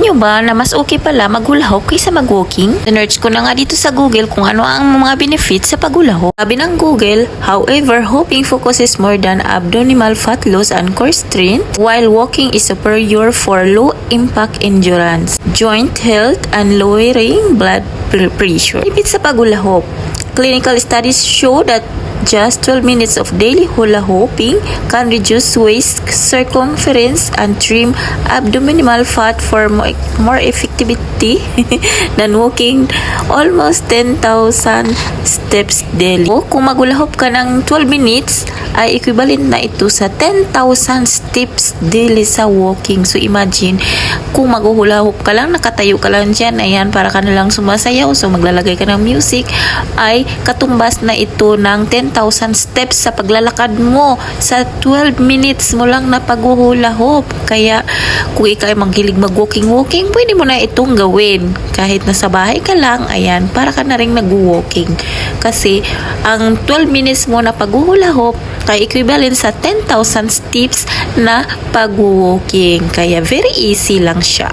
nyo ba na mas okay pala maghula hoop kaysa mag-walking? Sinerch ko na nga dito sa Google kung ano ang mga benefits sa paghula hoop. Sabi ng Google, however, hooping focuses more than abdominal fat loss and core strength, while walking is superior for low-impact endurance, joint health, and lowering blood pressure. Benefits sa paghula hoop. Clinical studies show that just 12 minutes of daily hula hooping can reduce waist circumference and trim abdominal fat for more effectivity than walking almost 10,000 steps daily. O kung maghula hoop ka ng 12 minutes, ay equivalent na ito sa 10,000 steps daily sa walking. So imagine, kung maghula hoop ka lang, nakatayo ka lang dyan, ayan, para ka nalang sumasayaw, so maglalagay ka ng music, ay katumbas na ito ng 10,000 steps sa paglalakad mo sa 12 minutes mo lang na paghuhula hoop. Kaya kung ikaw ay maghilig mag-walking, pwede mo na itong gawin. Kahit nasa bahay ka lang, ayan, para ka na rin nag-walking. Kasi ang 12 minutes mo na paghuhula hoop kay equivalent sa 10,000 steps na pag-walking. Kaya very easy lang siya.